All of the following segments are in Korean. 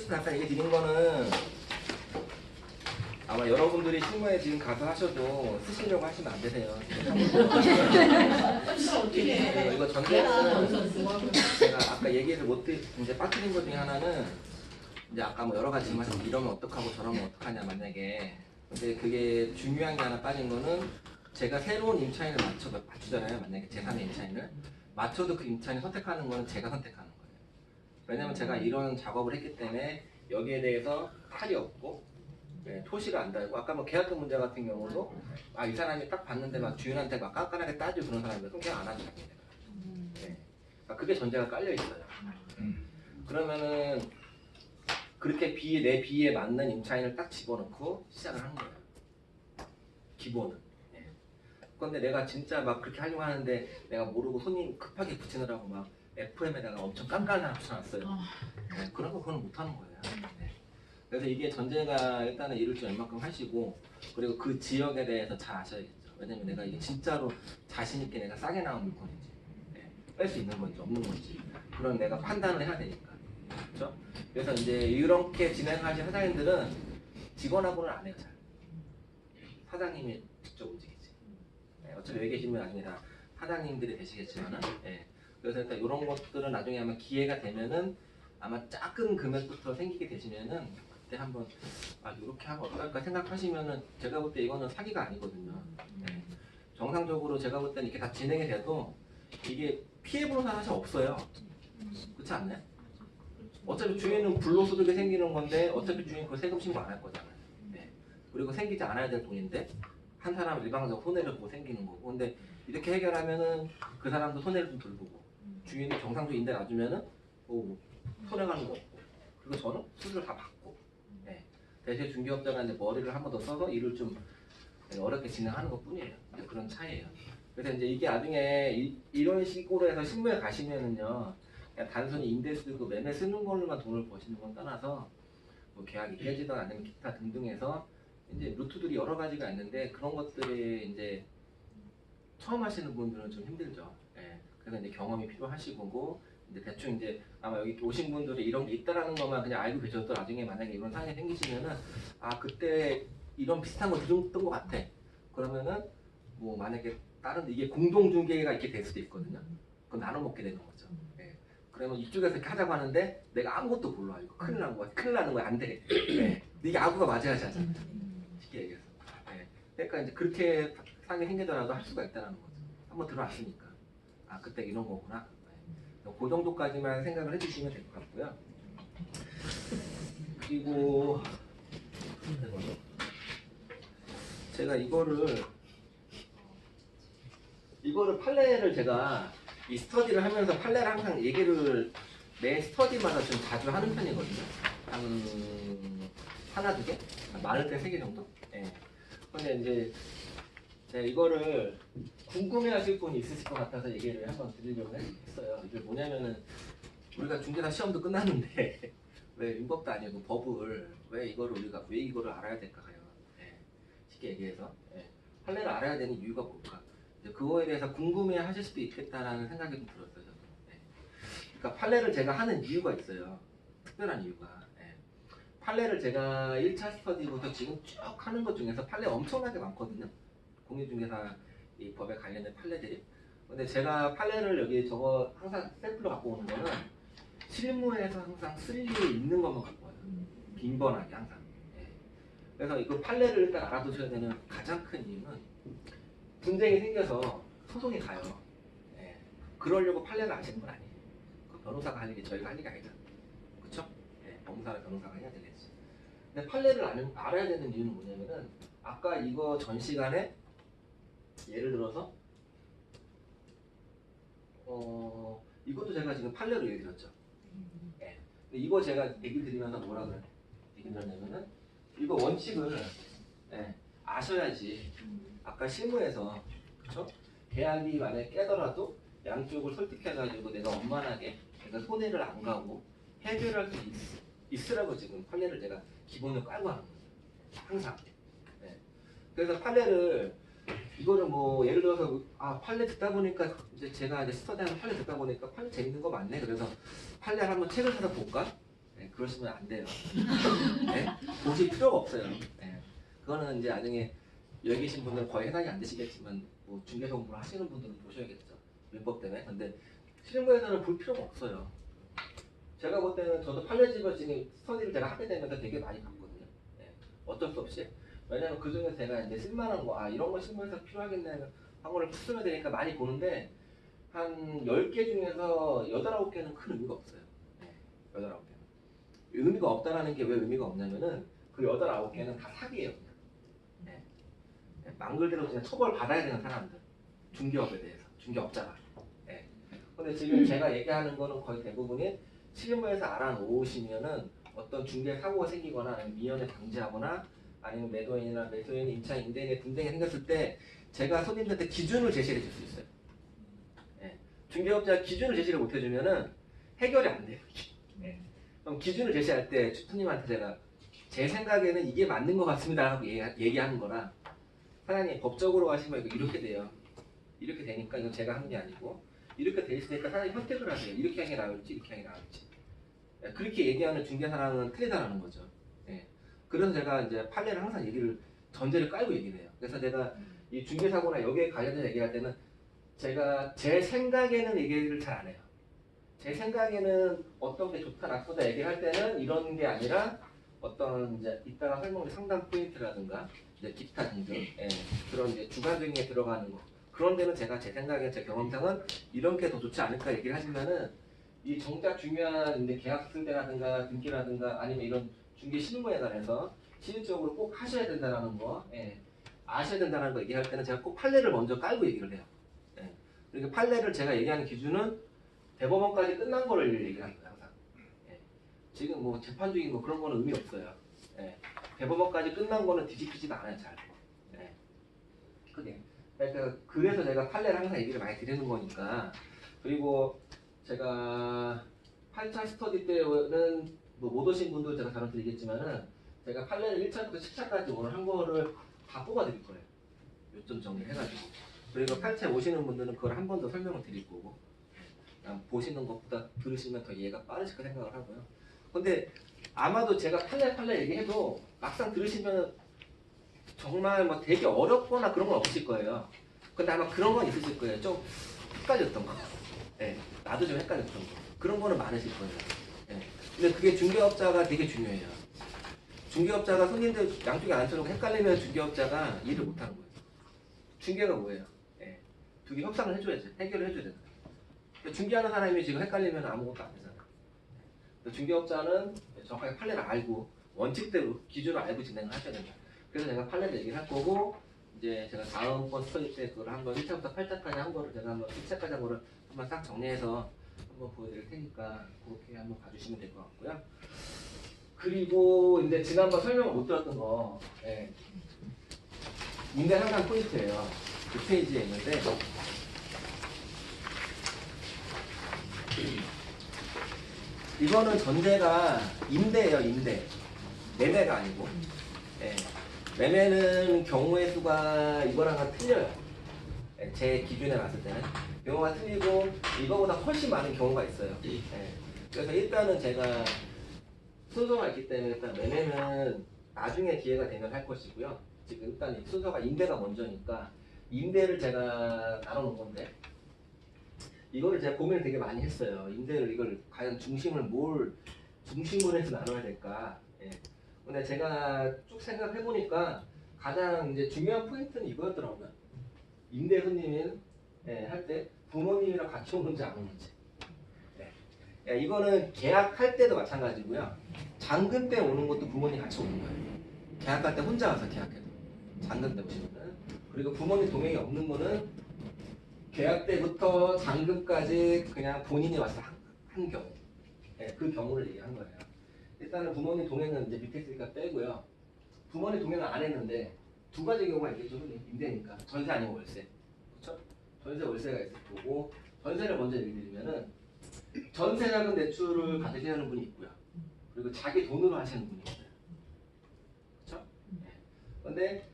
솔직히 아까 얘기 드린 거는 아마 여러분들이 실무에 지금 가서 하셔도 쓰시려고 하시면 안 되세요. 이거 전제는 제가 아까 얘기를 못 이제 빠뜨린 것 중에 하나는 이제 아까 뭐 여러 가지 말씀 이러면 어떡하고 저러면 어떡하냐 만약에 근데 그게 중요한 게 하나 빠진 거는 제가 새로운 임차인을 맞추잖아요. 만약에 제3의 임차인을 맞춰도 그 임차인을 선택하는 거는 제가 선택하는 거예요. 왜냐면 제가 이런 작업을 했기 때문에 여기에 대해서 탈이 없고 네, 토시를 안 달고 아까 뭐 계약금 문제 같은 경우도 아 이 사람이 딱 봤는데 막 주인한테 막 깐깐하게 따지고 그런 사람들은 그냥 안 하죠. 네. 그러니까 그게 전제가 깔려 있어요. 그러면은 그렇게 내 비에 맞는 임차인을 딱 집어넣고 시작을 하는 거예요. 기본은. 네. 그런데 내가 진짜 막 그렇게 하려고 하는데 내가 모르고 손님 급하게 붙이느라고 막 FM에다가 엄청 깐깐하게 붙여놨어요. 네, 그런 거 그건 못하는 거예요. 네. 그래서 이게 전제가 일단은 일을 좀 얼마큼 하시고 그리고 그 지역에 대해서 잘 아셔야겠죠. 왜냐면 내가 이게 진짜로 자신 있게 내가 싸게 나온 물건인지 네, 뺄 수 있는 건지 없는 건지 그런 내가 판단을 해야 되니까 그렇죠? 그래서 이제 이렇게 진행하신 사장님들은 직원하고는 안 해요. 잘 사장님이 직접 움직이지. 네, 어차피 여기 계신 분 나중에 다 사장님들이 되시겠지만은 네. 그래서 일단 이런 것들은 나중에 아마 기회가 되면은 아마 작은 금액부터 생기게 되시면은 그때 한번 아 이렇게 하면 어떨까 생각하시면은 제가 볼 때 이거는 사기가 아니거든요. 네. 정상적으로 제가 볼 때는 이렇게 다 진행이 돼도 이게 피해 보는 사람이 사실 없어요. 그렇지 않나요? 어차피 주인은 불로소득이 생기는 건데 어차피 주인 그 세금 신고 안 할 거잖아요. 네. 그리고 생기지 않아야 될 돈인데 한 사람 일방적으로 손해를 보고 생기는 거고 근데 이렇게 해결하면은 그 사람도 손해를 좀 덜 보고 주인이 정상적인 임대 놔주면은 뭐 손해 가는 거 없고 그리고 저는 수수료 다 받고 네. 대신 중개업자가 이제 머리를 한 번 더 써서 일을 좀 어렵게 진행하는 것 뿐이에요. 그런 차이예요. 그래서 이제 이게 나중에 이런 식으로 해서 실무에 가시면은요 그냥 단순히 임대 쓰고 매매 쓰는 걸로만 돈을 버시는 건 떠나서 뭐 계약이 깨지든 아니면 기타 등등해서 이제 루트들이 여러 가지가 있는데 그런 것들이 이제 처음 하시는 분들은 좀 힘들죠. 예. 그래서 이제 경험이 필요하시고 이제 대충 이제 아마 여기 오신 분들이 이런 게 있다라는 것만 그냥 알고 계셔도 나중에 만약에 이런 상황이 생기시면은 아 그때 이런 비슷한 거 들었던 것 같아. 그러면은 뭐 만약에 다른 이게 공동 중개가 있게 될 수도 있거든요. 그건 나눠 먹게 되는 거죠. 예. 그러면 이쪽에서 이렇게 하자고 하는데 내가 아무것도 몰라. 이거 큰일 나는 거야. 큰일 나는 거야. 안 돼. 예. 이게 아구가 맞아야지 하잖아. 쉽게 얘기해서. 예. 그러니까 이제 그렇게 상황이 생기더라도 할 수가 있다는 거죠. 한번 들어왔으니까. 아 그때 이런 거구나. 그 정도까지만 생각을 해주시면 될 것 같고요. 그리고 제가 이거를 판례를 제가 이 스터디를 하면서 판례를 항상 얘기를 매 스터디마다 좀 자주 하는 편이거든요. 한 하나 두 개? 많을 때 세 개 정도? 예. 근데 이제 제가 이거를 궁금해하실 분이 있으실 것 같아서 얘기를 한번 드리려고 했어요. 이게 뭐냐면은 우리가 중개사 시험도 끝났는데 왜 민법도 아니고 법을 왜 이거를 알아야 될까 해요. 예. 쉽게 얘기해서 판례를 알아야 되는 이유가 뭘까? 이제 그거에 대해서 궁금해하실 수도 있겠다라는 생각이 좀 들었어요. 저도. 예. 그러니까 판례를 제가 하는 이유가 있어요. 특별한 이유가. 예. 판례를 제가 1차 스터디부터 지금 쭉 하는 것 중에서 판례 엄청나게 많거든요. 공인중개사 이 법에 관련된 판례들이. 근데 제가 판례를 여기 저거 항상 샘플로 갖고 오는 거는 실무에서 항상 쓸 일이 있는 것만 갖고 와요. 빈번하게 항상. 예. 그래서 이거 판례를 일단 알아두셔야 되는 가장 큰 이유는 분쟁이 생겨서 소송이 가요. 예. 그러려고 판례를 아시는 건 아니에요. 그 변호사가 할 일이 저희가 할 일이 아니잖아요. 그쵸? 예. 법무사나 변호사가 해야 되겠지. 근데 판례를 알아야 되는 이유는 뭐냐면은 아까 이거 전 시간에 예를 들어서 이것도 제가 지금 판례로 얘기 드렸죠. 예. 근데 이거 제가 얘기 드리면서 뭐라 그래? 얘기 드렸냐면은 이거 원칙을 아셔야지. 아까 실무에서 그쵸? 계약이 만약에 깨더라도 양쪽을 설득해가지고 내가 원만하게 내가 손해를 안 가고 해결할 수 있으라고 지금 판례를 제가 기본으로 깔고 하는 거예요. 항상. 네. 그래서 판례를 이거를 뭐 예를 들어서 판례 듣다 보니까 이제 제가 이제 스터디하는 판례 듣다 보니까 판례 재밌는 거 맞네. 그래서 판례를 한번 책을 사서 볼까? 네, 그러시면 안 돼요. 네? 보실 필요가 없어요. 네. 그거는 이제 나중에 여기 계신 분들은 거의 해당이 안 되시겠지만 뭐 중개사 공부를 하시는 분들은 보셔야겠죠. 민법 때문에. 근데 실무에서는 볼 필요가 없어요. 제가 볼 때는 저도 판례집을 지금 스터디를 제가 하게 되면서 되게 많이 봤거든요. 네. 어쩔 수 없이. 왜냐면 그 중에서 제가 이제 쓸만한 거, 이런 거 실무에서 필요하겠네 한 거를 쓰면 되니까 많이 보는데 한 10개 중에서 8, 9개는 큰 의미가 없어요. 네. 8, 9개는. 의미가 없다라는 게 왜 의미가 없냐면은 그 8, 9개는 다 사기예요. 그냥. 네. 말 그대로 그냥 처벌 받아야 되는 사람들. 중개업에 대해서. 중개업자가. 네. 근데 지금 제가 얘기하는 거는 거의 대부분이 실무에서 알아놓으시면은 어떤 중개 사고가 생기거나 아니면 미연에 방지하거나 아니면 매도인이나 매수인, 임차, 임대인의 분쟁이 생겼을 때 제가 손님들한테 기준을 제시해 줄 수 있어요. 예. 중개업자가 기준을 제시를 못 해주면은 해결이 안 돼요. 예. 그럼 기준을 제시할 때 손님한테 제가 제 생각에는 이게 맞는 것 같습니다 하고 얘기하는 거라 사장님 법적으로 가시면 이거 이렇게 돼요. 이렇게 되니까 이건 제가 한 게 아니고 이렇게 돼 있으니까 사장님 선택을 하세요. 이렇게 하는 게 나을지 이렇게 하는 게 나을지. 예. 그렇게 얘기하는 중개사랑은 틀리다라는 거죠. 예. 그래서 제가 이제 판례를 항상 얘기를 전제를 깔고 얘기를 해요. 그래서 제가 이 중개사고나 여기에 관련해서 얘기할 때는 제가 제 생각에는 얘기를 잘 안 해요. 제 생각에는 어떤 게 좋다 나쁘다 얘기를 할 때는 이런 게 아니라 어떤 이제 이따가 설명할 상담 포인트라든가 이제 기타 등등 그런 이제 주관적인 게 들어가는 거 그런 데는 제가 제 생각에 제 경험상은 이런 게 더 좋지 않을까 얘기를 하시면은 이 정작 중요한 이제 계약 승대라든가 등기라든가 아니면 이런 중개 실무에 관해서 실질적으로 꼭 하셔야 된다는 거, 아셔야 된다는 거 얘기할 때는 제가 꼭 판례를 먼저 깔고 얘기를 해요. 그리고 판례를 제가 얘기하는 기준은 대법원까지 끝난 거를 얘기를 합니다, 항상. 지금 뭐 재판 중인 뭐 그런 거는 의미 없어요. 대법원까지 끝난 거는 뒤집히지도 않아요, 잘. 크게. 그러니까 그래서 제가 판례를 항상 얘기를 많이 드리는 거니까. 그리고 제가 8차 스터디 때는 뭐 못 오신 분도 제가 다른 드리겠지만은 제가 판례를 1차부터 10차까지 오늘 한 거를 다 뽑아 드릴 거예요. 요점 정리해가지고. 그리고 8차 오시는 분들은 그걸 한 번 더 설명을 드릴 거고 보시는 것보다 들으시면 더 이해가 빠르실 거 생각을 하고요. 근데 아마도 제가 판례 얘기해도 막상 들으시면 정말 뭐 되게 어렵거나 그런 건 없으실 거예요. 근데 아마 그런 건 있으실 거예요. 좀 헷갈렸던 거. 나도 좀 헷갈렸던 거. 그런 거는 많으실 거예요. 근데 그게 중개업자가 되게 중요해요. 중개업자가 손님들 양쪽에 앉혀놓고 헷갈리면 중개업자가 일을 못하는 거예요. 중개가 뭐예요? 두 개 협상을 해줘야지. 해결을 해줘야 된다. 중개하는 사람이 지금 헷갈리면 아무것도 안 되잖아. 중개업자는 정확하게 판례를 알고 원칙대로 기준을 알고 진행을 하셔야 된다. 그래서 제가 판례를 얘기를 할 거고 이제 제가 다음번 스터디 때 그걸 한 거 1차부터 8차까지 한 거를 제가 한번 10차까지 한 거를 한번 딱 정리해서 한번 보여드릴 테니까 그렇게 한번 봐주시면 될 것 같고요. 그리고 이제 지난번 설명을 못 드렸던 거 임대 상담 포인트예요. 그 페이지에 있는데 이거는 전제가 임대예요. 임대. 매매가 아니고. 매매는 경우의 수가 이거랑은 틀려요. 제 기준에 봤을 때는 경우가 틀리고 이거보다 훨씬 많은 경우가 있어요. 그래서 일단은 제가 순서가 있기 때문에 일단 매매는 나중에 기회가 되면 할 것이고요. 지금 일단 순서가 임대가 먼저니까 임대를 제가 나눠놓은 건데 이거를 제가 고민을 되게 많이 했어요. 임대를 이걸 과연 중심으로 해서 나눠야 될까? 근데 제가 쭉 생각해 보니까 가장 이제 중요한 포인트는 이거였더라고요. 임대 손님이 할 때 부모님이랑 같이 오는지 안 오는지. 이거는 계약할 때도 마찬가지고요. 잔금 때 오는 것도 부모님 같이 오는 거예요. 계약할 때 혼자 와서 계약해도 잔금 때 오시면은. 그리고 부모님 동행이 없는 거는 계약 때부터 잔금까지 그냥 본인이 와서 한 경우. 그 경우를 얘기한 거예요. 일단은 부모님 동행은 이제 밑에 있으니까 빼고요. 부모님 동행을 안 했는데 두 가지 경우가 있겠죠. 임대니까. 전세 아니면 월세. 그렇죠? 전세 월세가 있을 거고 전세를 먼저 얘기 드리면은 전세자금 대출을 받으셔야 하는 분이 있고요. 그리고 자기 돈으로 하시는 분이 있어요. 그렇죠? 근데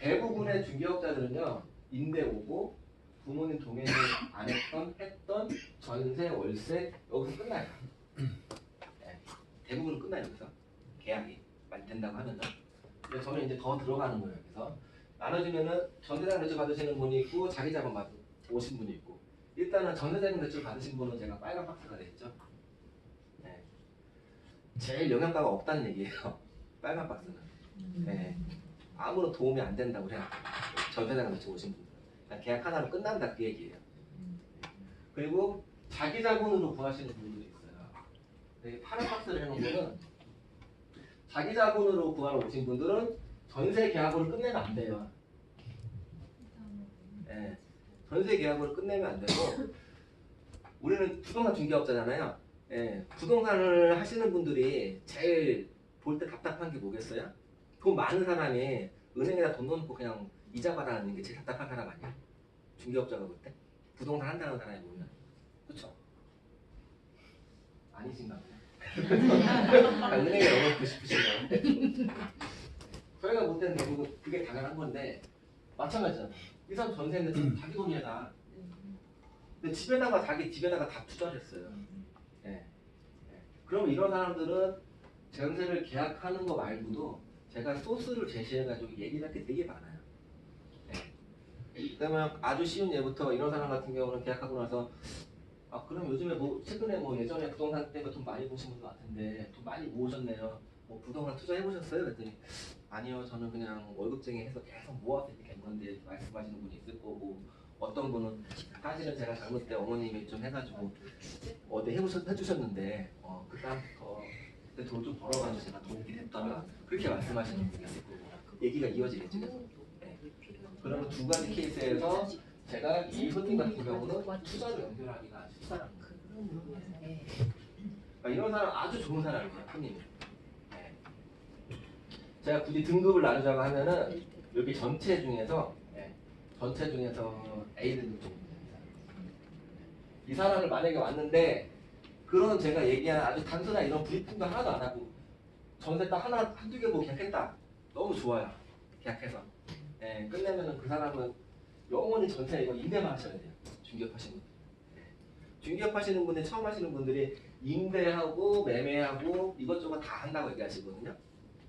대부분의 중개업자들은요. 임대 오고 부모님 동행을 안 했던 전세 월세 여기서 끝나요. 대부분 끝나요. 여기서 계약이 많이 된다고 하면은. 근데 저는 이제 더 들어가는 거예요. 그래서 나눠주면은 전세자금 대출 받으시는 분이 있고 자기 자본 오신 분이 있고, 일단은 전세자금 대출 받으신 분은 제가 빨간 박스가 돼 있죠. 네. 제일 영향가가 없다는 얘기예요. 빨간 박스는. 네. 아무런 도움이 안 된다고 생각해요. 전세자금 대출 오신 분들. 그냥 계약 하나로 끝난다 그 얘기예요. 그리고 자기 자본으로 구하시는 분들이 있어요. 네, 파란 박스를 해놓은 거는 자기 자본으로 구하러 오신 분들은 전세 계약으로 끝내면 안 돼요. 네, 전세 계약으로 끝내면 안 되고, 우리는 부동산 중개업자잖아요. 네, 부동산을 하시는 분들이 제일 볼 때 답답한 게 뭐겠어요? 돈 많은 사람이 은행에다 돈 넣어놓고 그냥 이자 받아내는 게 제일 답답한 사람 아니야? 중개업자가 볼 때? 부동산 한다는 사람이 보면. 그쵸? 아니신가 보네. 은행에 넣어놓고 싶으신가. 저희가 볼 때는 대부분 그게 당연한 건데, 마찬가지잖아. 이 사람 전세는 자기 돈이야 다. 근데 자기 집에다가 다 투자를 했어요. 네. 네. 그럼 이런 사람들은 전세를 계약하는 거 말고도 제가 소스를 제시해가지고 얘기를 할 게 되게 많아요. 네. 그러면 아주 쉬운 예부터 이런 사람 같은 경우는 계약하고 나서, 아 그럼 요즘에 뭐 최근에 뭐 예전에 부동산 때문에 돈 많이 버신 분들 같은데 돈 많이 모으셨네요. 뭐 부동산 투자해보셨어요? 그랬더니 아니요, 저는 그냥 월급쟁이 해서 계속 모아서 이렇게 된 건데, 말씀하시는 분이 있을 거고, 어떤 분은 사실은 제가 젊을 때 어머님이 좀 해가지고 어디 해주셨는데 그 다음부터 그때 돈 좀 벌어가지고 제가 도움이 됐더라, 그렇게 말씀하시는 분이 있을 거고, 얘기가 이어지겠죠. 네. 그러면 두 가지 케이스에서 제가 이 손님 같은 경우는 투자로 연결하기가 쉽다는 거예요. 그러니까 이런 사람 아주 좋은 사람이에요, 손님이. 네. 제가 굳이 등급을 나누자고 하면은 여기 전체 중에서 A 등급 정도. 이 사람을 만약에 왔는데, 그런 제가 얘기한 아주 단순한 이런 브리핑도 하나도 안 하고 전세 딱 한두 개 보고 계약했다. 너무 좋아요. 계약해서. 네, 끝내면은 그 사람은 영원히 전세 이거 임대만 하셔야 돼요. 중개업하시는 분들. 네. 중개업하시는 분들, 처음 하시는 분들이 임대하고 매매하고 이것저것 다 한다고 얘기하시거든요.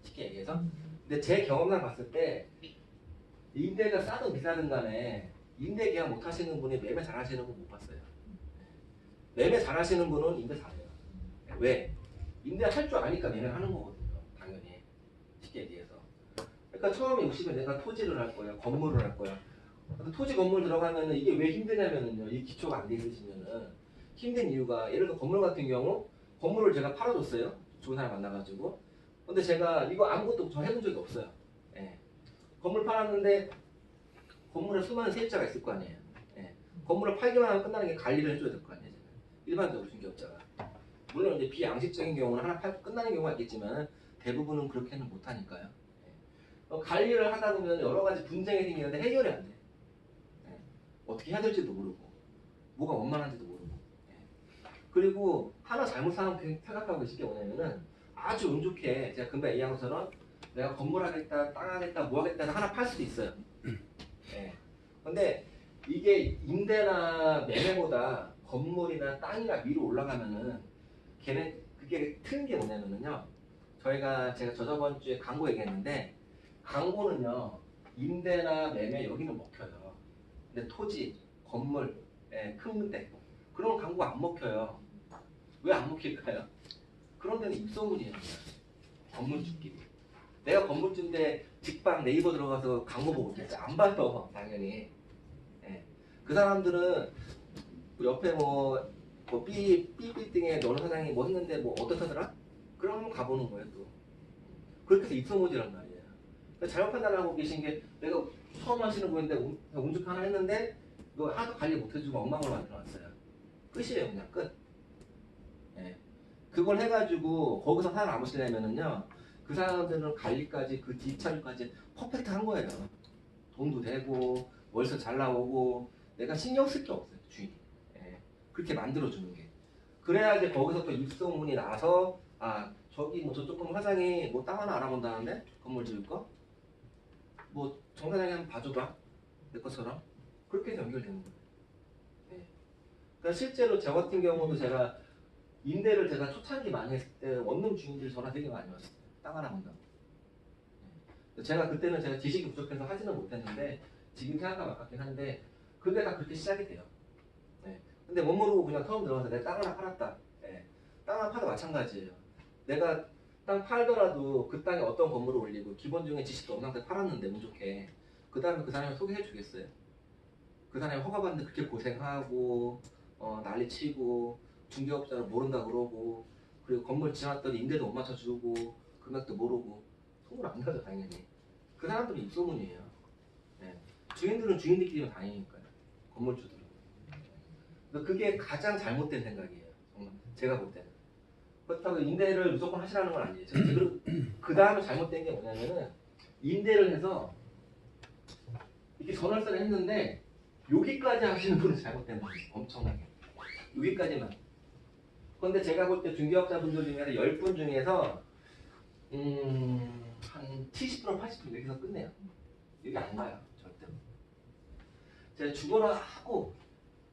쉽게 얘기해서. 근데 제 경험상 봤을 때 임대가 싸든 비싸든 간에 임대 계약 못 하시는 분이 매매 잘 하시는 분 못 봤어요. 매매 잘 하시는 분은 임대 잘해요. 왜? 임대 할 줄 아니까 매매 하는 거거든요. 당연히. 쉽게 얘기해서. 그러니까 처음에 오시면 내가 토지를 할 거야, 건물을 할 거야. 토지 건물 들어가면은 이게 왜 힘드냐면은요, 이 기초가 안 돼 있으시면은 힘든 이유가, 예를 들어 건물 같은 경우 건물을 제가 팔아줬어요. 좋은 사람 만나가지고. 근데 제가 이거 아무것도 저 해본 적이 없어요. 예. 건물 팔았는데 건물에 수많은 세입자가 있을 거 아니에요. 예. 건물을 팔기만 하면 끝나는 게 관리를 해줘야 될 거 아니에요. 일반적으로 중개업자가. 물론 이제 비양식적인 경우는 하나 팔고 끝나는 경우가 있겠지만 대부분은 그렇게는 못하니까요. 예. 관리를 하다 보면 여러 가지 분쟁이 생기는데 해결이 안 돼. 예. 어떻게 해야 될지도 모르고 뭐가 원만한지도 모르고. 예. 그리고 하나 잘못 생각하고 계실 게 뭐냐면은, 아주 운 좋게 제가 금방 얘기한 것처럼 내가 건물 하겠다, 땅 하겠다, 뭐 하겠다 해서 하나 팔 수도 있어요. 예. 근데 이게 임대나 매매보다 건물이나 땅이나 위로 올라가면은 걔는 그게 틀린 게 뭐냐면요. 제가 저번 주에 광고 얘기했는데, 광고는요 임대나 매매 여기는 먹혀요. 근데 토지, 건물, 큰 데 그런 광고가 안 먹혀요. 왜 안 먹힐까요? 그런 데는 입소문이에요. 건물주끼리. 내가 건물주인데 직방 네이버 들어가서 광고 보고 있겠지? 안 봐요, 당연히. 예. 그 사람들은 옆에 삐빌딩에 너는 사장이 뭐 했는데 뭐 어떻다더라? 그러면 가보는 거예요, 또. 그렇게 해서 입소문이란 말이에요. 그러니까 잘못 판단하고 계신 게, 내가 처음 하시는 분인데 운죽 하나 했는데 이거 하나도 관리 못 해주고 엉망으로 만들어놨어요. 끝이에요, 그냥 끝. 예. 그걸 해가지고 거기서 살아남으시려면은요, 그 사람들은 관리까지, 그 뒷처리까지 퍼펙트한 거예요. 돈도 되고 월세 잘 나오고 내가 신경 쓸 게 없어요, 주인이. 예. 그렇게 만들어주는 게. 그래야지 거기서 또 입소문이 나서, 아 저기 뭐 저쪽 건물 사장이 뭐 땅 하나 알아본다는데 건물 지을 거? 뭐 정 사장이 한번 봐줘봐, 내 것처럼. 그렇게 해서 연결되는 거예요. 예. 그러니까 실제로 저 같은 경우도 제가 임대를 제가 초창기 많이 했을 때 원룸 주인들이 전화 되게 많이 왔어요. 땅 하나 본다고. 제가 그때는 제가 지식이 부족해서 하지는 못했는데 지금 생각하면 아깝긴 한데 그게 다 그렇게 시작이 돼요. 네. 근데 못 모르고 그냥 처음 들어가서 내가 땅 하나 팔았다. 네. 땅 하나 팔도 마찬가지예요. 내가 땅 팔더라도 그 땅에 어떤 건물을 올리고 기본 중에 지식도 없는 상태에 팔았는데 운 좋게 그 다음에 그 사람을 소개해 주겠어요? 그 사람이 허가 받는데 그렇게 고생하고 난리치고 중개업자를 모른다 그러고 그리고 건물 지났더니 임대도 못 맞춰주고 금액도 모르고 소문 안 나죠 당연히. 그 사람들은 입소문이에요. 네. 주인들은 주인들끼리만 다니니까요. 건물주들은. 그래서 그게 가장 잘못된 생각이에요. 정말 제가 볼 때는. 그렇다고 임대를 무조건 하시라는 건 아니에요. 그 다음에 잘못된 게 뭐냐면은 임대를 해서 이렇게 전월세를 했는데 여기까지 하시는 분은 잘못된 거예요. 엄청나게. 여기까지만. 그런데 제가 볼 때 중개업자분들 중에서 10분 중에서 한 70% 80% 여기서 끝내요. 여기 안 가요. 절대로. 제가 죽어라 하고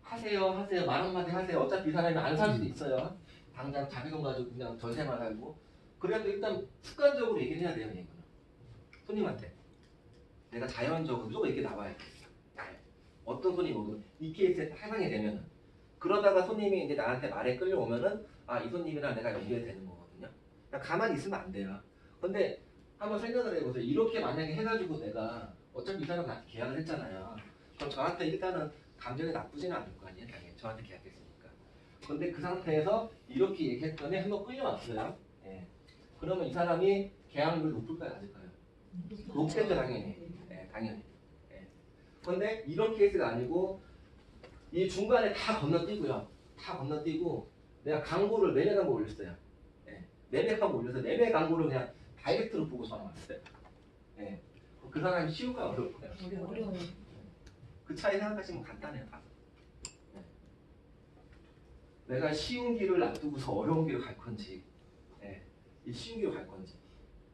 하세요 말 한마디 하세요. 어차피 이 사람이 안 살 수도 있어요. 당장 자기돈 가지고 그냥 전세만 살고. 그래도 일단 습관적으로 얘기를 해야 돼요. 이거는. 손님한테. 내가 자연적으로 무조건 이렇게 나와야 돼. 어떤 손님이 오든 이 케이스에 해당이 되면은 그러다가 손님이 이제 나한테 말에 끌려오면은 아 이 손님이랑 내가 연결이 되는 거거든요. 그냥 가만히 있으면 안 돼요. 근데 한번 생각을 해보세요. 이렇게 만약에 해가지고 내가 어차피 이 사람 나한테 계약을 했잖아요. 그럼 저한테 일단은 감정이 나쁘지는 않을 거 아니에요. 당연히 저한테 계약했으니까. 근데 그 상태에서 이렇게 얘기했더니 한번 끌려왔어요. 예. 그러면 이 사람이 계약률이 높을까요? 낮을까요? 높겠죠 당연히. 예, 당연히. 근데 이런 케이스가 아니고 이 중간에 다 건너뛰고요. 다 건너뛰고 내가 광고를 매매 광고 올렸어요. 예. 매매 광고 올려서 매매 광고를 그냥 다이렉트로 보고 전화 왔어요. 예. 그 사람이 쉬울까요? 어려울까요? 어려워요. 그 차이 생각하시면 간단해요. 다. 예. 내가 쉬운 길을 놔두고서 어려운 길을 갈 건지 이 쉬운 길을 갈 건지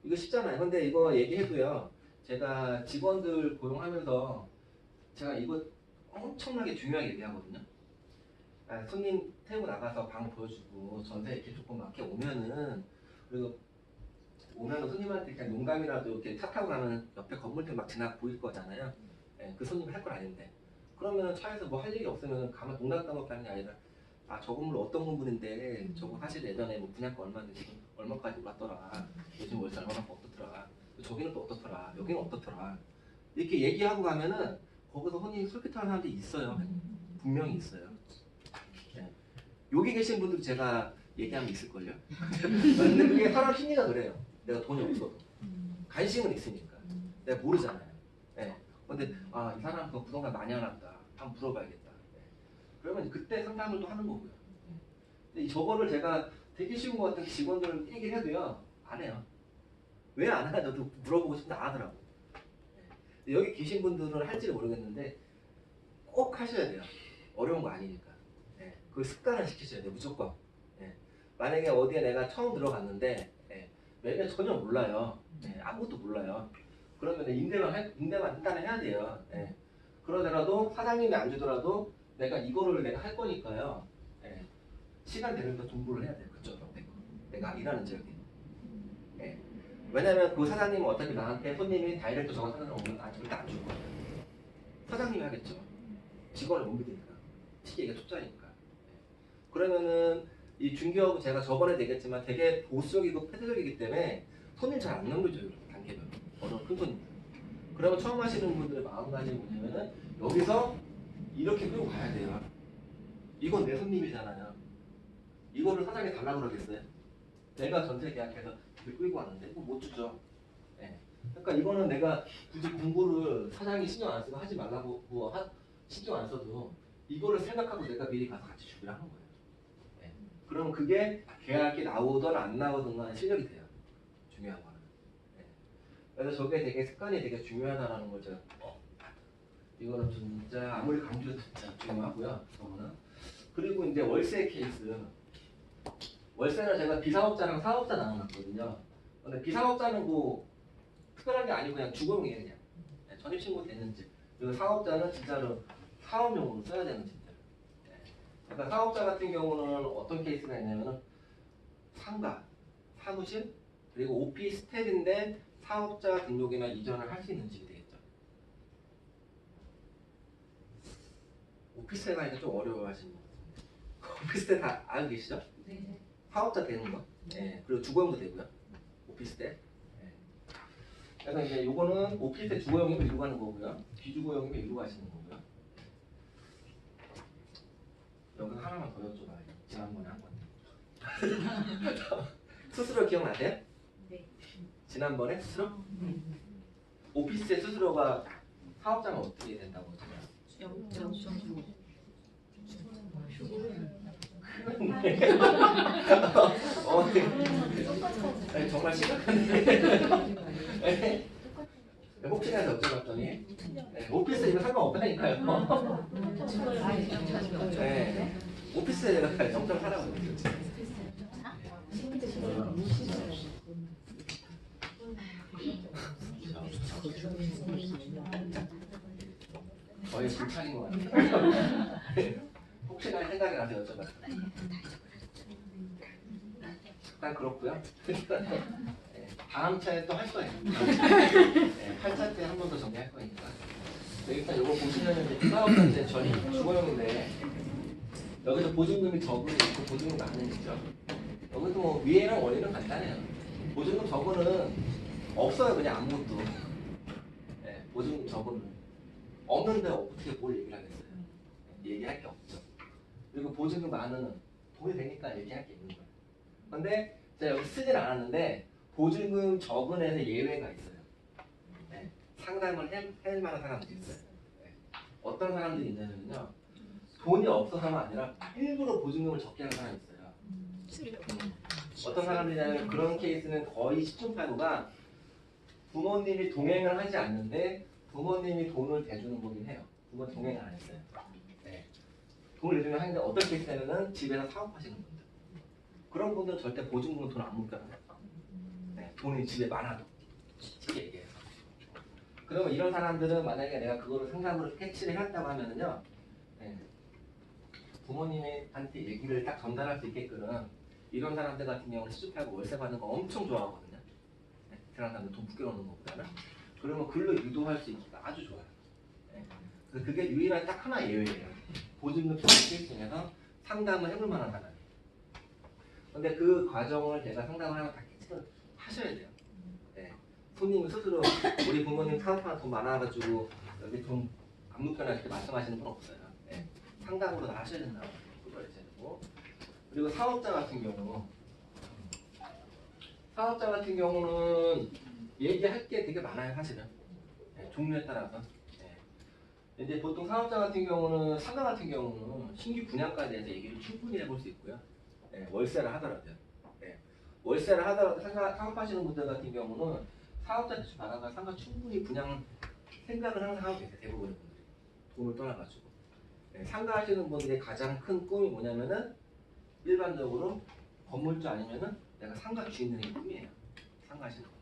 이거 쉽잖아요. 근데 이거 얘기해도요. 제가 직원들 고용하면서 제가 이거 엄청나게 중요하게 얘기하거든요. 손님 태우고 나가서 방 보여주고 전세 이렇게 조금 맞게 오면은 그리고 오면은 손님한테 그냥 농담이라도 이렇게 차 타고 가면 옆에 건물들 막 지나 보일 거잖아요. 그 손님이 할 건 아닌데 그러면은 차에서 뭐 할 일이 없으면 가만 농담 따먹게 하는 게 아니라 아 저 건물 어떤 건물인데 저거 사실 예전에 뭐 분양가 얼마인데 지금 얼마까지 올랐더라. 요즘 월세 얼마나 어떻더라. 저기는 또 어떻더라. 여기는 어떻더라. 이렇게 얘기하고 가면은 거기서 손님이 솔깃하는 사람들이 있어요. 분명히 있어요. 네. 여기 계신 분들 제가 얘기하면 있을걸요. 근데 그게 사람 심리가 그래요. 내가 돈이 없어도 관심은 있으니까 내가 모르잖아요. 네. 근데 아 이 사람 그 부동산 많이 알았다. 한번 물어봐야겠다. 네. 그러면 그때 상담을 또 하는 거고요. 근데 저거를 제가 되게 쉬운 것 같은 직원들 얘기를 해도요 안 해요. 왜 안 하나 저도 물어보고 싶은데 안 하더라고. 여기 계신 분들은 할지를 모르겠는데 꼭 하셔야 돼요. 어려운 거 아니니까. 그 습관을 시키셔야 돼요. 무조건. 만약에 어디에 내가 처음 들어갔는데 매매 전혀 몰라요. 아무것도 몰라요. 그러면 임대만 일단은 해야 돼요. 그러더라도 사장님이 안 주더라도 내가 이거를 내가 할 거니까요. 시간 되는 거 공부를 해야 돼요. 그쪽으로. 내가 일하는 지역에. 왜냐면 그 사장님은 어차피 나한테 손님이 다이렉트 저거 사는 오면 절대 안 줄 거예요. 사장님이 하겠죠. 직원을 못 믿으니까. 시기가 촉자니까. 그러면은 이 중개업은 제가 저번에도 얘기했지만 되게 보수적이고 폐쇄적이기 때문에 손님 잘 안 넘겨줘요. 단계별로. 어려운 큰 손님. 그러면 처음 하시는 분들의 마음가짐이 뭐냐면은 여기서 이렇게 끌고 가야 돼요. 이건 내 손님이잖아요. 이거를 사장이 달라고 그러겠어요? 내가 전세 계약해서 끌고 왔는데 못 주죠. 그러니까 이거는 내가 굳이 공부를 사장이 신경 안 쓰고 하지 말라고 신경 안 써도 이거를 생각하고 내가 미리 가서 같이 준비를 하는 거예요. 그러면 그게 계약이 나오든 안 나오든 간에 실력이 돼요. 중요한 거는. 그래서 저게 되게 습관이 되게 중요하다는 걸 제가 이거는 진짜 아무리 강조해도 진짜 중요하고요. 저거는. 그리고 이제 월세 케이스. 월세는 제가 비사업자랑 사업자 나눠놨거든요. 근데 비사업자는 뭐 특별한 게 아니고 그냥 주거용이에요. 그냥 전입신고 됐는지. 그리고 사업자는 진짜로 사업용으로 써야 되는 집들. 그러니까 사업자 같은 경우는 어떤 케이스가 있냐면은 상가, 사무실, 그리고 오피스텔인데 사업자 등록이나 이전을 할 수 있는 집이 되겠죠. 오피스텔 가니까 좀 어려워하시는 것 같습니다. 오피스텔 다 알고 계시죠? 네. 사업자 되는 거. 네. 그리고 주거용도 되고요. 오피스텔. 네. 그래서 이제 요거는 오피스텔 주거용이면 이루고 가는 거고요. 비주거용이면 이루고 가시는 거고요. 여기 하나만 더 여쭤봐요. 지난번에 한 건데. 수수료 기억나세요? 네. 지난번에 수수료? 네. 오피스텔 수수료가 사업자는 어떻게 된다고 하잖아요. 0.5. 네, 정말 심각한데. 네. 혹시나 해서 여쭤봤더니 네, 오피스텔 이거 상관없다니까요. 네. 오피스텔 내가 점점 하라고 했어요. 거의 불찰인 것 같아요. 혹시나 생각이 나서 여쭤봤어요. 일단 그렇고요. 네, 다음 차에 또 할 거예요. 네, 8차 때 한 번 더 정리할 거니까. 일단 이거 보시면 이제 사업자인데 전이 주거용인데 여기서 보증금이 적은 있고 보증금 많은 있죠. 여기도 뭐 위에랑 원리는 간단해요. 보증금 적은은 없어요. 그냥 아무것도. 네, 보증금 적은은 없는데 어떻게 뭘 얘기를 하겠어요. 얘기할 게 없죠. 그리고 보증금 많은 돈이 되니까 얘기할 게 있는 거예요. 근데 제가 여기 쓰진 않았는데 보증금 적은에서 예외가 있어요. 네, 상담을 할 만한 사람들이 있어요. 네. 어떤 사람들이 있냐면요. 돈이 없어서가 아니라 일부러 보증금을 적게 하는 사람이 있어요. 어떤 사람들이냐면 그런 케이스는 거의 10중팔구가 부모님이 동행을 하지 않는데 부모님이 돈을 대주는 거긴 해요. 부모 동행을 안 했어요. 네. 돈을 내주면 하는데 어떤 케이스냐면은 집에서 사업하시는 분들. 그런 분들은 절대 보증금은 돈 안 묶여요. 네. 돈이 집에 많아도. 쉽게 얘기해서. 그러면 이런 사람들은 만약에 내가 그거를 상담으로 캐치를 했다고 하면은요. 네. 부모님한테 얘기를 딱 전달할 수 있게끔 이런 사람들 같은 경우는 시집하고 월세 받는 거 엄청 좋아하거든요. 네. 그런 사람들 돈 묶여놓는 것보다는. 그러면 글로 유도할 수 있기가 아주 좋아요. 네. 그게 유일한 딱 하나 예외예요. 보증금 케이스 중에서 상담을 해볼 만한 사람. 근데 그 과정을 제가 상담을 하면 다 캐치를 하셔야 돼요. 네. 손님이 스스로 우리 부모님 사업하는 돈 많아가지고 여기 돈 안 묶여놔 이렇게 말씀하시는 분 없어요. 네. 상담으로 다 하셔야 된다고 그걸 해야 되고. 그리고 사업자 같은 경우는 얘기할 게 되게 많아요, 사실은. 네, 종류에 따라서. 네. 이제 보통 사업자 같은 경우는, 상가 같은 경우는 신규 분양가에 대해서 얘기를 충분히 해볼 수 있고요. 네, 월세를 하더라도요. 네. 월세를 하더라도 사업하시는 분들 같은 경우는 사업자 대출 받아가 상가 충분히 분양 생각을 항상 하고 계세요, 대부분의 분들이. 돈을 떠나가지고. 네, 상가 하시는 분들의 가장 큰 꿈이 뭐냐면은 일반적으로 건물주 아니면은 내가 상가 주인 되는 게 꿈이에요. 상가 하시는 분.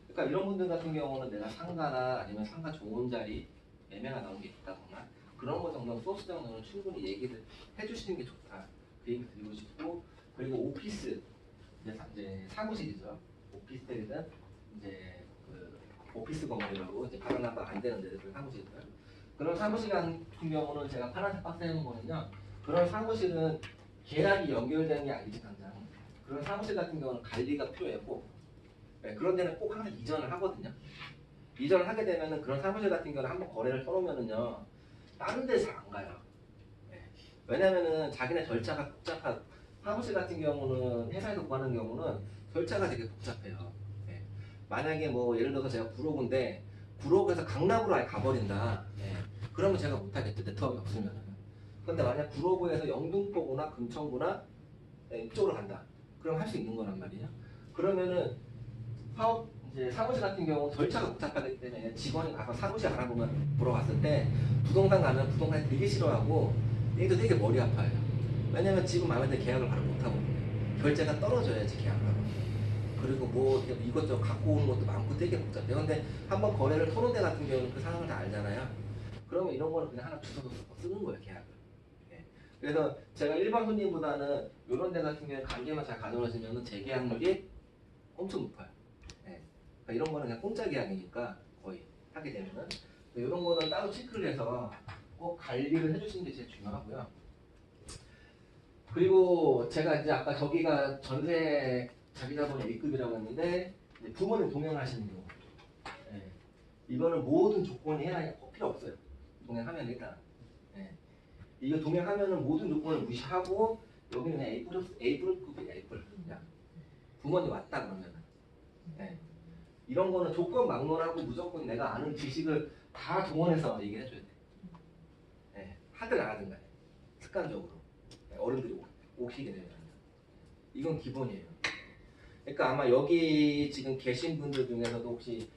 그러니까 이런 분들 같은 경우는 내가 상가나 아니면 상가 좋은 자리 매매가 나온 게 있다거나 그런 거 정도 소스 정도는 충분히 얘기를 해주시는 게 좋다. 그 얘기 드리고 싶고, 그리고 오피스 이제 사무실이죠. 오피스텔이든 이제 그 오피스 건물이라고 이제 바람난방 안 되는 데들 그 사무실들. 그런 사무실 같은 경우는 제가 파란색 박스 해놓은 거는요. 그런 사무실은 계약이 연결되는 게 아니지 당장. 그런 사무실 같은 경우는 관리가 필요하고. 네, 그런 데는 꼭 항상 이전을 하거든요. 이전을 하게 되면은 그런 사무실 같은 경우는 한번 거래를 터놓으면은요 다른 데 잘 안 가요. 네. 왜냐면은 자기네 절차가 복잡한 사무실 같은 경우는 회사에서 구하는 경우는 절차가 되게 복잡해요. 네. 만약에 뭐 예를 들어서 제가 구로구인데 구로구에서 강남으로 아예 가버린다. 네. 그러면 제가 못하겠죠. 네트워크가 없으면은. 근데 만약 구로구에서 영등포구나 금천구나 네, 이쪽으로 간다. 그럼 할 수 있는 거란 말이에요. 그러면은 이제 사무실 같은 경우 절차가 복잡하기 때문에 직원이 가서 사무실 알아보면 보러 갔을 때 부동산 가면 부동산 되게 싫어하고 얘도 되게 머리 아파요. 왜냐면 지금 마음에 드는 계약을 바로 못 하거든요. 결제가 떨어져야지 계약을 하고. 그리고 뭐 이것저것 갖고 오는 것도 많고 되게 복잡해요. 근데 한번 거래를 터놓은 데 같은 경우는 그 상황을 다 알잖아요. 그러면 이런 거는 그냥 하나 주워서 쓰는 거예요, 계약을. 네. 그래서 제가 일반 손님보다는 이런 데 같은 경우에 관계만 잘 가져오시면 재계약률이 엄청 높아요. 네. 그러니까 이런 거는 그냥 공짜 계약이니까 거의 하게 되면은 이런 거는 따로 체크를 해서 꼭 관리를 해주시는 게 제일 중요하고요. 그리고 제가 이제 아까 저기가 전세 자기자본 A급이라고 했는데 부모님 동행하시는 경우, 네. 이거는 모든 조건이 해야 필요 없어요. 동행하면 일단. 네. 이거 동행하면은 모든 조건을 무시하고 여기는 그냥 A급이에요. A급. 그냥 부모님 왔다 그러면은. 네. 이런 거는 조건 막론하고 무조건 내가 아는 지식을 다 동원해서 얘기를 해줘야 돼. 네. 하든 안 하든 간에 습관적으로 네. 어른들이 오시게 되면 이건 기본이에요. 그러니까 아마 여기 지금 계신 분들 중에서도 혹시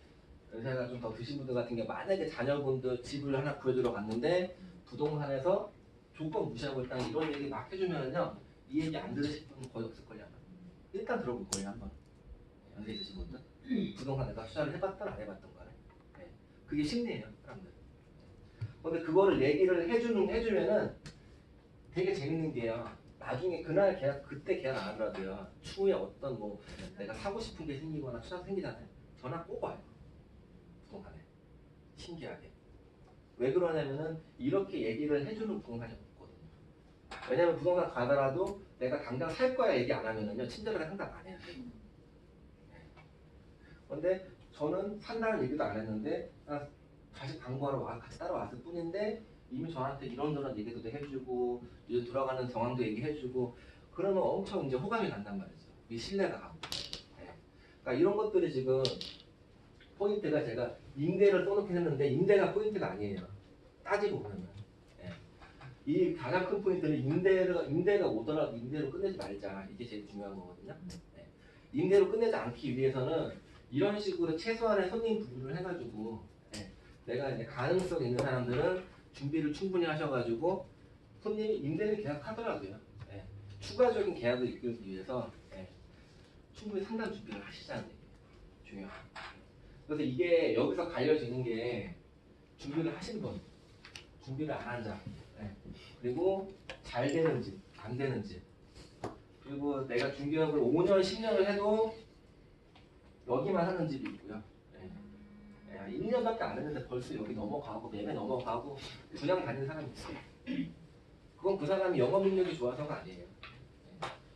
연세가 좀 더 드신 분들 같은 게 만약에 자녀분들 집을 하나 구해주러 갔는데 부동산에서 조건 무시하고 일단 이런 얘기 막 해주면은요 이 얘기 안 들으실 분 거의 없을걸요. 일단 들어볼 거예요 한번. 연세 있으신 분들 부동산에다 투자를 해봤든 안 해봤든 간에 네. 그게 심리예요 사람들. 근데 그거를 얘기를 해주면은 되게 재밌는 게요. 나중에 그날 계약 그때 계약 안 하더라도요. 추후에 어떤 뭐 내가 사고 싶은 게 생기거나 투자가 생기잖아요. 전화 꼭 와요. 부동산에. 신기하게. 왜 그러냐면은 이렇게 얘기를 해주는 부동산이 없거든요. 왜냐면 부동산 가더라도 내가 당장 살 거야 얘기 안 하면은요 친절하게 상담 안 해요. 근데 저는 산다는 얘기도 안 했는데 다시 광고하러 같이 따라왔을 뿐인데 이미 저한테 이런저런 얘기도 해주고 이제 돌아가는 상황도 얘기해주고 그러면 엄청 이제 호감이 간단 말이죠. 이 신뢰가 가고. 네. 그러니까 이런 것들이 지금 포인트가 제가 임대를 써놓긴 했는데 임대가 포인트가 아니에요. 따지고 보면. 네. 이 가장 큰 포인트는 임대가 오더라도 임대로 끝내지 말자. 이게 제일 중요한 거거든요. 네. 임대로 끝내지 않기 위해서는 이런 식으로 최소한의 손님 분류를 해가지고 네. 내가 이제 가능성 있는 사람들은 준비를 충분히 하셔가지고 손님이 임대를 계약하더라고요. 네. 추가적인 계약을 이끌기 위해서 네. 충분히 상담 준비를 하시자는 얘기예요. 중요해요. 그래서 이게 여기서 갈려지는 게 준비를 하신 분, 준비를 안 한 자, 네. 그리고 잘 되는지 안 되는지, 그리고 내가 중개업을 5년, 10년을 해도 여기만 하는 집이 있고요. 1년밖에 안 했는데 벌써 여기 넘어가고 매매 넘어가고 분양 다니는 사람이 있어요. 그건 그 사람이 영업 능력이 좋아서가 아니에요.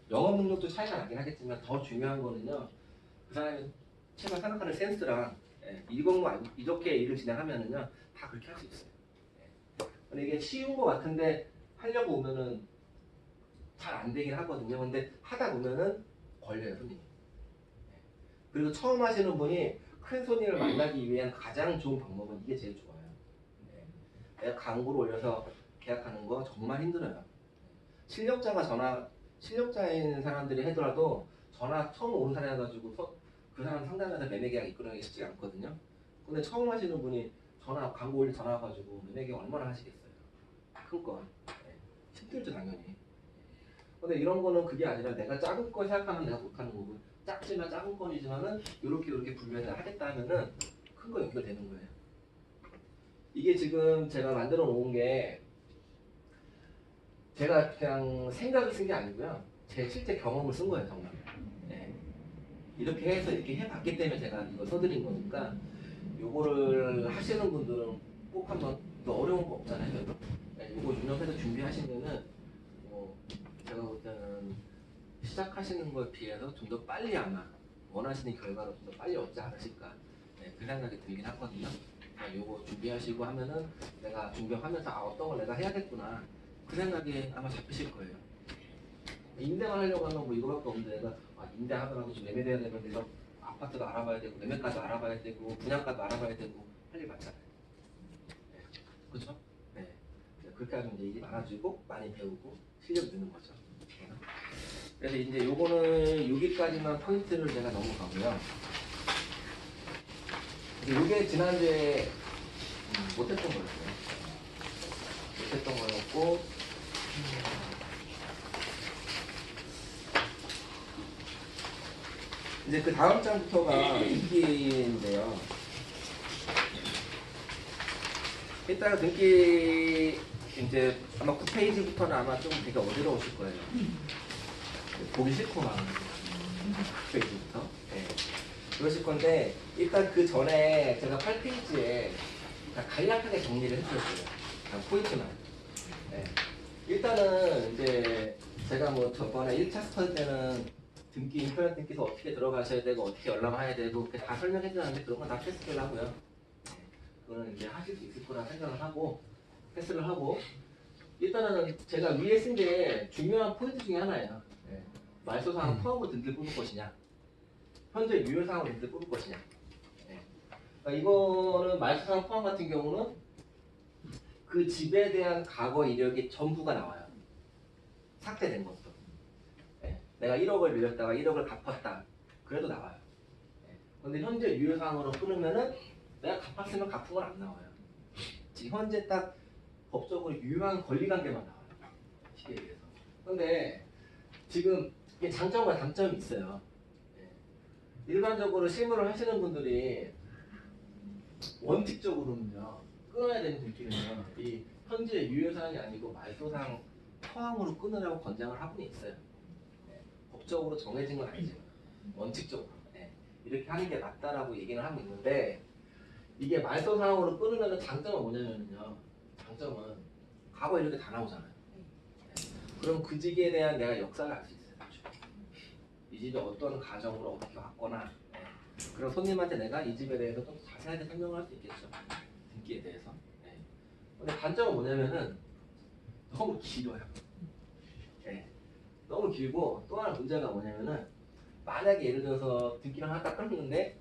영업 능력도 차이가 나긴 하겠지만 더 중요한 거는요. 그 사람이 제가 생각하는 센스랑 이렇게 일을 진행하면은요 다 그렇게 할 수 있어요. 근데 이게 쉬운 거 같은데 하려고 오면은 잘 안 되긴 하거든요. 근데 하다 보면은 걸려요 손님이. 그리고 처음 하시는 분이 큰 손님을 만나기 위한 가장 좋은 방법은 이게 제일 좋아요. 네. 내가 광고를 올려서 계약하는 거 정말 힘들어요. 실력자인 사람들이 하더라도 전화 처음 오는 사람 해가지고 그 사람 상담해서 매매 계약 이끌어내기 쉽지 않거든요. 근데 처음 하시는 분이 광고 올려 전화 와가지고 매매 계약 얼마나 하시겠어요? 큰 건. 네. 힘들죠 당연히. 근데 이런 거는 그게 아니라 내가 작은 거 생각하면 내가 못하는 거고 작지만 작은 건이지만은 이렇게 분류해서 하겠다 하면은 큰 거 연결되는 거예요. 이게 지금 제가 만들어 놓은 게 제가 그냥 생각을 쓴 게 아니고요. 제 실제 경험을 쓴 거예요 정말. 네. 이렇게 해서 이렇게 해봤기 때문에 제가 이거 써드린 거니까 요거를 하시는 분들은 꼭 한번 어려운 거 없잖아요. 네, 요거 유념해서 준비하시면은 제가 볼 때는 시작하시는 거에 비해서 좀 더 빨리 아마 원하시는 결과를 좀 더 빨리 얻지 않으실까 네, 그 생각이 들긴 하거든요. 요거 준비하시고 하면은 내가 준비하면서 어떤 걸 내가 해야겠구나 그 생각이 아마 잡히실 거예요. 임대만 하려고 하면 뭐 이거밖에 없는데 내가 임대하더라도 지금 매매돼야 되는 데서 아파트도 알아봐야 되고 매매가도 알아봐야 되고 분양가도 알아봐야 되고 할 일 많잖아요. 네. 그렇죠? 네. 그렇게 하면 이제 일이 많아지고 많이 배우고 실력 느는 거죠. 그래서 이제 요거는 여기까지만 포인트를 제가 넘어가고요. 요게 지난주에 못했던 거였어요. 못했던 거였고 이제 그 다음 장부터가 등기인데요. 일단은 등기 이제 아마 9페이지부터는 아마 좀 되게 어지러우실 거예요. 보기 싫고 막 9페이지부터. 네. 그러실 건데 일단 그 전에 제가 8페이지에 간략하게 정리를 해드렸어요. 포인트만. 네. 일단은 이제 제가 뭐 저번에 1차 스터디 때는 등기 인터넷 등기소 어떻게 들어가셔야 되고 어떻게 연락해야 되고 그렇게 다 설명해 드렸는데 그런 건 다 패스를 하고요. 그거는 이제 하실 수 있을 거라 생각을 하고 패스를 하고 일단은 제가 위에 쓴 게 중요한 포인트 중에 하나예요. 네. 말소사항 포함으로 등기를 뽑을 것이냐 현재 유효사항으로 등기를 뽑을 것이냐. 네. 그러니까 이거는 말소사항 포함 같은 경우는 그 집에 대한 과거 이력이 전부가 나와요. 삭제된 것도. 네. 내가 1억을 빌렸다가 1억을 갚았다. 그래도 나와요. 네. 근데 현재 유효사항으로 끊으면은 내가 갚았으면 갚은 건 안 나와요. 지금 현재 딱 법적으로 유효한 권리관계만 나와요. 시기에 의해서. 근데 지금 이게 장점과 단점이 있어요. 네. 일반적으로 실무를 하시는 분들이 원칙적으로는요. 끊어야 되는 등기는요. 이 현재 유효사항이 아니고 말소사항 포함으로 끊으라고 권장을 하고는 있어요. 네. 법적으로 정해진 건 아니지만 원칙적으로 네. 이렇게 하는 게 맞다라고 얘기를 하고 있는데 이게 말소사항으로 끊으면 장점은 뭐냐면요. 장점은 과거 이렇게 다 나오잖아요. 네. 그럼 그 집에 대한 내가 역사를 알 수 있어요. 이 집이 어떤 가정으로 어떻게 왔거나 네. 그럼 손님한테 내가 이 집에 대해서 좀 자세하게 설명을 할 수 있겠죠. 등기에 대해서. 네. 근데 단점은 뭐냐면은 너무 길어요. 네. 너무 길고 또 하나 문제가 뭐냐면은 만약에 예를 들어서 등기를 하나 딱 끊는데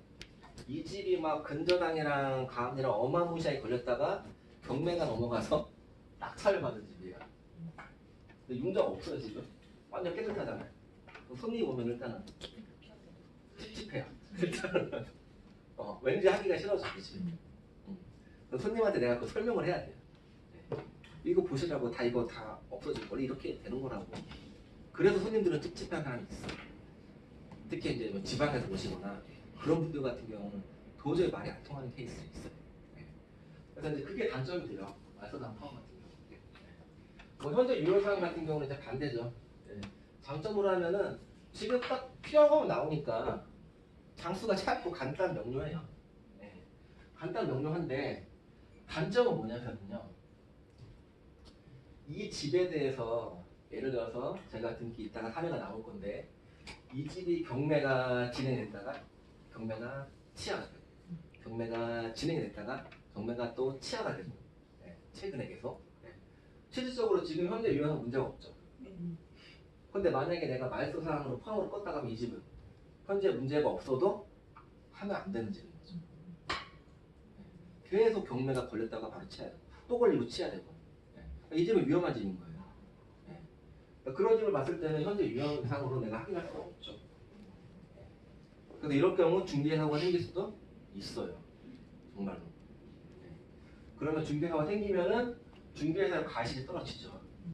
이 집이 막 근저당이랑 가압이랑 어마무시하게 걸렸다가 경매가 넘어가서 낙찰을 받은 집이에요. 근데 융자가 없어요 지금. 완전 깨끗하잖아요. 그럼 손님이 오면 일단은 찝찝해요. 일단은 왠지 하기가 싫어져 그 집이. 그럼 손님한테 내가 그 설명을 해야 돼요. 네. 이거 보시라고 다 이거 다 없어질 거리 이렇게 되는 거라고. 그래서 손님들은 찝찝한 사람이 있어. 특히 이제 뭐 지방에서 오시거나 그런 분들 같은 경우는 도저히 말이 안 통하는 케이스가 있어요. 네. 그래서 이제 그게 단점이 돼요. 말소사항 포함 같은 경우. 네. 뭐 현재 유효사항 같은 경우는 이제 반대죠. 네. 장점으로 하면은 지금 딱 필요한 거 나오니까 장수가 짧고 간단 명료해요. 네. 간단 명료한데 단점은 뭐냐면요. 이 집에 대해서 예를 들어서 제가 등기 있다가 사례가 나올 건데 이 집이 경매가 진행됐다가 경매가 취하가 되고 경매가 진행됐다가 경매가 또 취하가 되고 네, 최근에 계속 네. 실질적으로 지금 현재 유효한 문제가 없죠. 근데 만약에 내가 말소사항으로 포함으로 껐다 가면 이 집은 현재 문제가 없어도 하면 안 되는 집인 거죠. 네. 계속 경매가 걸렸다가 바로 취해야 되고 또 걸리고 취해야 되고 네. 이 집은 위험한 집인 거예요. 네. 그러니까 그런 집을 봤을 때는 현재 유효상으로 내가 확인할 수가 없죠. 그래서 이럴 경우 중개사고가 생길 수도 있어요. 정말로. 네. 그러면 중개사고가 생기면은 중개사의 과실이 떨어지죠.